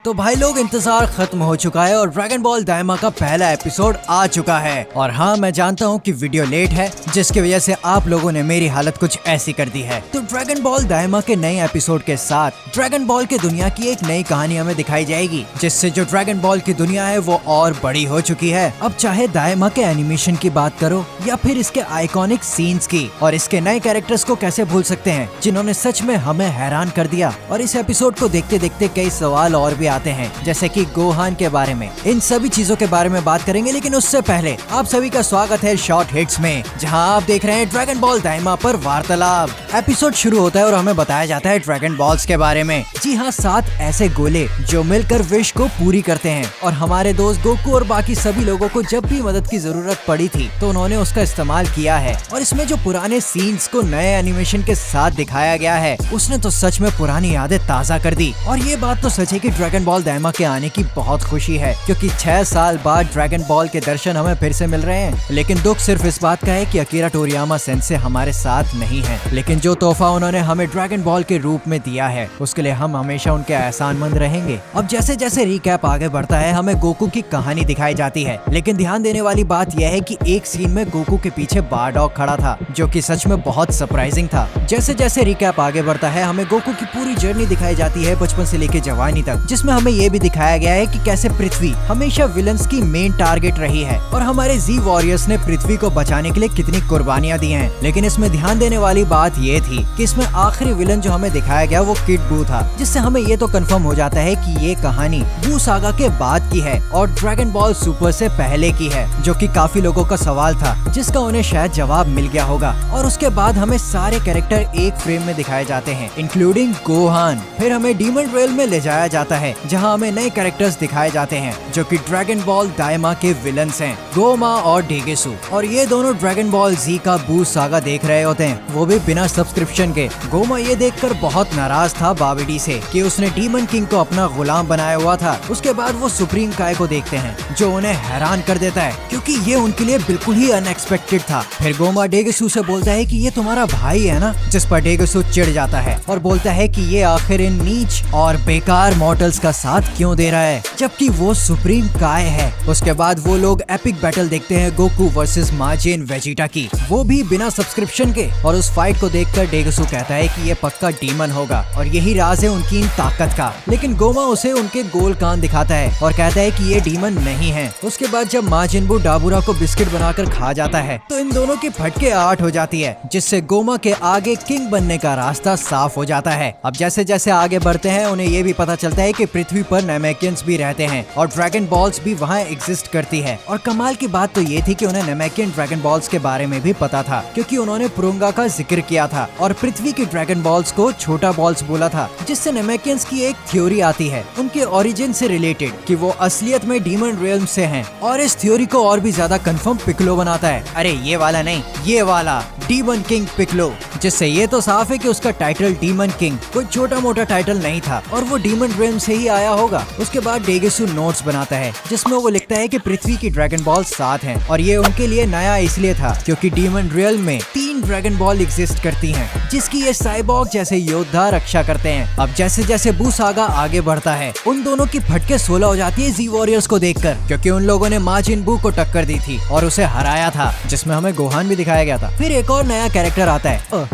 तो भाई लोग इंतजार खत्म हो चुका है और ड्रैगन बॉल दाइमा का पहला एपिसोड आ चुका है। और हाँ, मैं जानता हूँ कि वीडियो लेट है, जिसकी वजह से आप लोगों ने मेरी हालत कुछ ऐसी कर दी है। तो ड्रैगन बॉल दाइमा के नए एपिसोड के साथ ड्रैगन बॉल की दुनिया की एक नई कहानी हमें दिखाई जाएगी, जिससे जो ड्रैगन बॉल की दुनिया है वो और बड़ी हो चुकी है। अब चाहे दाइमा के एनिमेशन की बात करो या फिर इसके आइकॉनिक सीन्स की, और इसके नए कैरेक्टर्स को कैसे भूल सकते हैं जिन्होंने सच में हमें हैरान कर दिया। और इस एपिसोड को देखते देखते कई सवाल और भी आते हैं, जैसे कि गोहान के बारे में। इन सभी चीजों के बारे में बात करेंगे, लेकिन उससे पहले आप सभी का स्वागत है शॉर्ट हिट्स में, जहां आप देख रहे हैं ड्रैगन बॉल दाइमा पर वार्तालाप। एपिसोड शुरू होता है और हमें बताया जाता है ड्रैगन बॉल्स के बारे में। जी हाँ, 7 ऐसे गोले जो मिलकर विश को पूरी करते हैं। और हमारे दोस्त गोकू और बाकी सभी लोगों को जब भी मदद की जरूरत पड़ी थी तो उन्होंने उसका इस्तेमाल किया है। और इसमें जो पुराने सीन्स को नए एनिमेशन के साथ दिखाया गया है, उसने तो सच में पुरानी यादें ताज़ा कर दी। और ये बात तो सच है कि ड्रैगन बॉल दाइमा के आने की बहुत खुशी है, क्योंकि 6 साल बाद ड्रैगन बॉल के दर्शन हमें फिर से मिल रहे हैं। लेकिन दुख सिर्फ इस बात का है कि अकीरा टोरियामा सेंसे हमारे साथ नहीं है। लेकिन जो तोहफा उन्होंने हमें ड्रैगन बॉल के रूप में दिया है, उसके लिए हम हमेशा उनके एहसानमंद रहेंगे। अब जैसे जैसे रिकैप आगे बढ़ता है, हमें गोकू की कहानी दिखाई जाती है। लेकिन ध्यान देने वाली बात यह है कि एक सीन में गोकू के पीछे बारडॉग खड़ा था, जो कि सच में बहुत सरप्राइजिंग था। जैसे जैसे रिकैप आगे बढ़ता है, हमें गोकू की पूरी जर्नी दिखाई जाती है, बचपन से लेके जवानी तक, जिसमें हमें ये भी दिखाया गया है कि कैसे पृथ्वी हमेशा विलन्स की मेन टारगेट रही है और हमारे जी वॉरियर्स ने पृथ्वी को बचाने के लिए कितनी कुर्बानियां दी हैं। लेकिन इसमें ध्यान देने वाली बात ये थी कि इसमें आखिरी विलन जो हमें दिखाया गया वो किड बू था, जिससे हमें ये तो कंफर्म हो जाता है कि ये कहानी बू सागा के बाद की है और ड्रैगन बॉल सुपर से पहले की है, जो कि काफी लोगों का सवाल था, जिसका उन्हें शायद जवाब मिल गया होगा। और उसके बाद हमें सारे कैरेक्टर एक फ्रेम में दिखाए जाते हैं, इंक्लूडिंग गोहान। फिर हमें डीमन रेल में ले जाया जाता है, जहाँ हमें नए कैरेक्टर्स दिखाए जाते हैं जो कि ड्रैगन बॉल दाइमा के विलन्स हैं, गोमा और डेगेसु। और ये दोनों ड्रैगन बॉल जी का बू सागा देख रहे होते हैं, वो भी बिना सब्सक्रिप्शन के। गोमा ये देखकर बहुत नाराज था बाबिडी से कि उसने डीमन किंग को अपना गुलाम बनाया हुआ था। उसके बाद वो सुप्रीम काय को देखते हैं, जो उन्हें हैरान कर देता है, क्योंकि ये उनके लिए बिल्कुल ही अनएक्सपेक्टेड था। फिर गोमा डेगेसु से बोलता है कि ये तुम्हारा भाई है ना, जिस पर डेगेसु चिढ़ जाता है और बोलता है कि ये आखिर इन नीच और बेकार मॉर्टल्स का साथ क्यों दे रहा है, जबकि वो सुप्रीम काय है। उसके बाद वो लोग एपिक बैटल देखते हैं गोकू वर्सेस माजिन वेजिटा की, वो भी बिना सब्सक्रिप्शन के। और उस फाइट को देखकर डेगेसु कहता है कि ये पक्का डीमन होगा और यही राज है उनकी इन ताकत का। लेकिन गोमा उसे उनके गोल कान दिखाता है और कहता है कि ये डीमन नहीं है। उसके बाद जब माजिन बू डाबुरा को बिस्किट बनाकर खा जाता है, तो इन दोनों की फटके 8 हो जाती है, जिससे गोमा के आगे किंग बनने का रास्ता साफ हो जाता है। अब जैसे जैसे आगे बढ़ते हैं, उन्हें ये भी पता चलता है कि पृथ्वी पर नेमेकियंस भी रहते हैं और ड्रैगन बॉल्स भी वहाँ एग्जिस्ट करती है। और कमाल की बात तो ये थी कि उन्हें नेमेकियन ड्रैगन बॉल्स के बारे में भी पता था, क्योंकि उन्होंने पुरुंगा का जिक्र किया था और पृथ्वी की ड्रैगन बॉल्स को छोटा बॉल्स बोला था, जिससे नेमेकियंस की एक थ्योरी आती है उनके ओरिजिन से रिलेटेड कि वो असलियत में डीमन रियल्म से हैं। और इस थ्योरी को और भी ज्यादा कंफर्म पिक्लो बनाता है, अरे ये वाला नहीं, ये वाला डीमन किंग पिक्लो, जिससे ये तो साफ है कि उसका टाइटल डीमन किंग कोई छोटा मोटा टाइटल नहीं था और वो डीमन रियल्म से ही आया होगा। उसके बाद डेगेसु नोट्स बनाता है, जिसमें वो लिखता है कि पृथ्वी की ड्रैगन बॉल 7 हैं और ये उनके लिए नया इसलिए था क्योंकि डीमन रियल्म में 3 ड्रैगन बॉल एग्जिस्ट करती हैं, जिसकी ये साइबॉर्ग जैसे योद्धा रक्षा करते हैं। अब जैसे जैसे बू सागा आगे बढ़ता है, उन दोनों की फटके 16 हो जाती है जी वॉरियर्स को देखकर, क्योंकि उन लोगों ने माजिन बू को टक्कर दी थी और उसे हराया था, जिसमें हमें गोहान भी दिखाया गया था। फिर एक और नया कैरेक्टर आता है,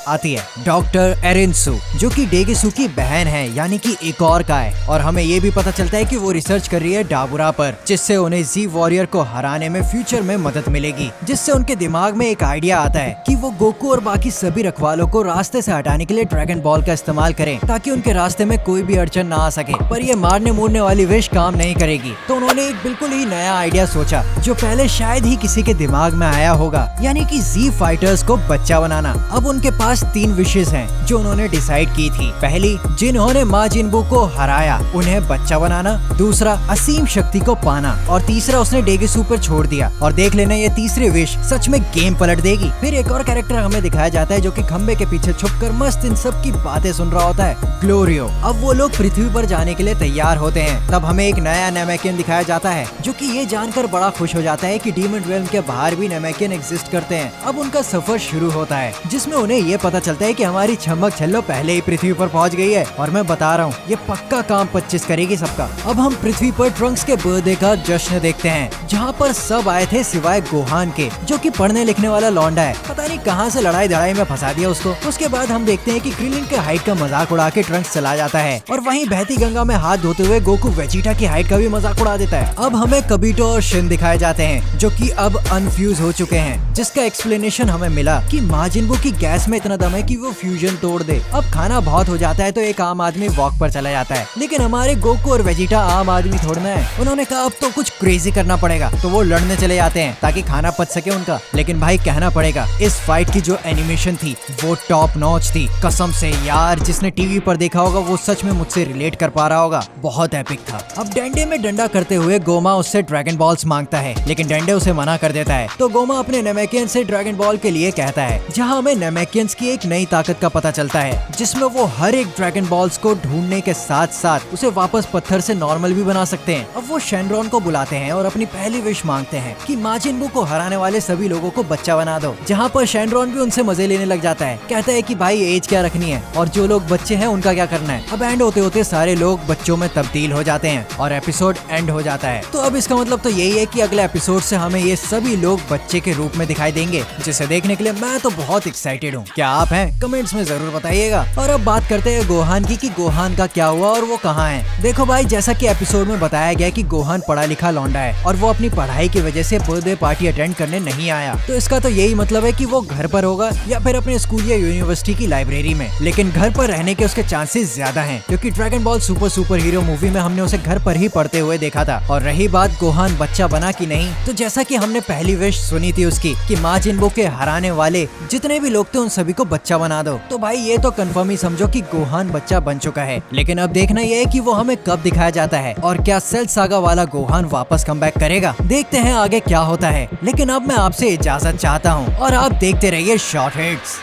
आती है डॉक्टर एरिनसु, जो कि डेगेसु की बहन है, यानी कि एक और काय। और हमें ये भी पता चलता है कि वो रिसर्च कर रही है डाबुरा पर, जिससे उन्हें जी वॉरियर को हराने में फ्यूचर में मदद मिलेगी। जिससे उनके दिमाग में एक आइडिया आता है कि वो गोकू और बाकी सभी रखवालों को रास्ते से हटाने के लिए ड्रैगन बॉल का इस्तेमाल करें, ताकि उनके रास्ते में कोई भी अड़चन ना आ सके। पर ये मारने मूरने वाली विश काम नहीं करेगी, तो उन्होंने एक बिल्कुल ही नया आइडिया सोचा, जो पहले शायद ही किसी के दिमाग में आया होगा, यानी कि जी फाइटर्स को बच्चा बनाना। अब उनके पास 3 विशेष हैं जो उन्होंने डिसाइड की थी। पहली, जिन्होंने माजिन बू को हराया उन्हें बच्चा बनाना, दूसरा असीम शक्ति को पाना, और तीसरा उसने डेगेसु पर छोड़ दिया। और देख लेना, ये तीसरी विश सच में गेम पलट देगी। फिर एक और कैरेक्टर हमें दिखाया जाता है, जो कि खंबे के पीछे छुपकर मस्त इन सब की बातें सुन रहा होता है, ग्लोरियो। अब वो लोग पृथ्वी पर जाने के लिए तैयार होते हैं, तब हमें एक नया नेमेकियन दिखाया जाता है, जो कि ये जानकर बड़ा खुश हो जाता है कि डीमन रियल्म के बाहर भी नेमेकियन एग्जिस्ट करते हैं। अब उनका सफर शुरू होता है, जिसमें जिसमें उन्हें ये पता चलता है कि हमारी छमक छल्लो पहले ही पृथ्वी पर पहुंच गई है और मैं बता रहा हूँ ये पक्का काम 25 करेगी सबका। अब हम पृथ्वी पर ट्रंक्स के बर्थडे का जश्न देखते हैं जहाँ पर सब आए थे सिवाय गोहान के, जो कि पढ़ने लिखने वाला लौंडा है। पता नहीं कहाँ से लड़ाई धड़ाई में फंसा दिया उसको। उसके बाद हम देखते हैं कि क्रिलिन के हाइट का मजाक उड़ा के ट्रंक्स चला जाता है और वहीं बहती गंगा में हाथ धोते हुए गोकू वेजिटा की हाइट का भी मजाक उड़ा देता है। अब हमें कबीटो और शिन दिखाए जाते हैं जो कि अब अनफ्यूज हो चुके हैं, जिसका एक्सप्लेनेशन हमें मिला कि माजिन बू की गैस में इतना दम है कि वो फ्यूजन तोड़ दे। अब खाना बहुत हो जाता है तो एक आम आदमी वॉक पर चला जाता है, लेकिन हमारे गोकू और वेजिटा आम आदमी थोड़ना है। उन्होंने कहा अब तो कुछ क्रेजी करना पड़ेगा, तो वो लड़ने चले जाते हैं ताकि खाना पच सके उनका। लेकिन भाई कहना पड़ेगा इस फाइट की जो एनिमेशन थी वो टॉप नॉच थी। कसम से यार, जिसने टीवी पर देखा होगा वो सच में मुझसे रिलेट कर पा रहा होगा, बहुत एपिक था। अब डंडे में डंडा करते हुए गोमा उससे ड्रैगन बॉल्स मांगता है, लेकिन डंडे उसे मना कर देता है। तो गोमा अपने नेमेकियन से ड्रैगन बॉल के लिए कहता है, जहाँ हमें नेमेकियंस की एक नई ताकत का पता चलता है जिसमें वो हर एक ड्रैगन बॉल्स को ढूंढने के साथ साथ उसे वापस पत्थर से नॉर्मल भी बना सकते हैं। अब वो शेनरॉन को बुलाते हैं और अपनी पहली विश मांगते हैं कि माजिन बू को हराने वाले सभी लोगों को बच्चा बना दो। जहाँ पर शेनरॉन भी उनसे मजे लेने लग जाता है, कहता है कि भाई एज क्या रखनी है और जो लोग बच्चे हैं उनका क्या करना है। अब एंड होते होते सारे लोग बच्चों में तब्दील हो जाते हैं और एपिसोड एंड हो जाता है। तो अब इसका मतलब तो यही है कि अगले एपिसोड से हमें ये सभी लोग बच्चे के रूप में दिखाई देंगे, जिसे देखने के लिए मैं तो बहुत एक्साइटेड हूँ। क्या आप हैं? कमेंट्स में जरूर बताइएगा। और अब बात करते हैं गोहान की कि गोहान का क्या हुआ और वो कहाँ है। देखो भाई, जैसा कि एपिसोड में बताया गया कि गोहान पढ़ा लिखा लौंडा है और वो अपनी पढ़ाई की वजह से बर्थडे पार्टी अटेंड करने नहीं आया। तो इसका तो यही मतलब है कि वो घर पर होगा या फिर अपने स्कूल या यूनिवर्सिटी की लाइब्रेरी में। लेकिन घर पर रहने के उसके चांसेस ज्यादा हैं, क्योंकि dragon ball super hero movie में हमने उसे घर पर ही पढ़ते हुए देखा था। और रही बात गोहान बच्चा बना कि नहीं, तो जैसा कि हमने पहली विश सुनी थी उसकी कि माजिन बू के हराने वाले जितने भी लोग थे उन सभी को बच्चा बना दो, तो भाई ये तो कंफर्म ही समझो कि गोहान बच्चा बन चुका है। लेकिन अब देखना यह है कि वो हमें कब दिखाया जाता है और क्या सेल सागा वाला गोहान वापस कमबैक करेगा। देखते हैं आगे क्या होता है। लेकिन अब मैं आपसे इजाजत चाहता हूँ और आप देखते रहिए शॉर्ट हिट्स।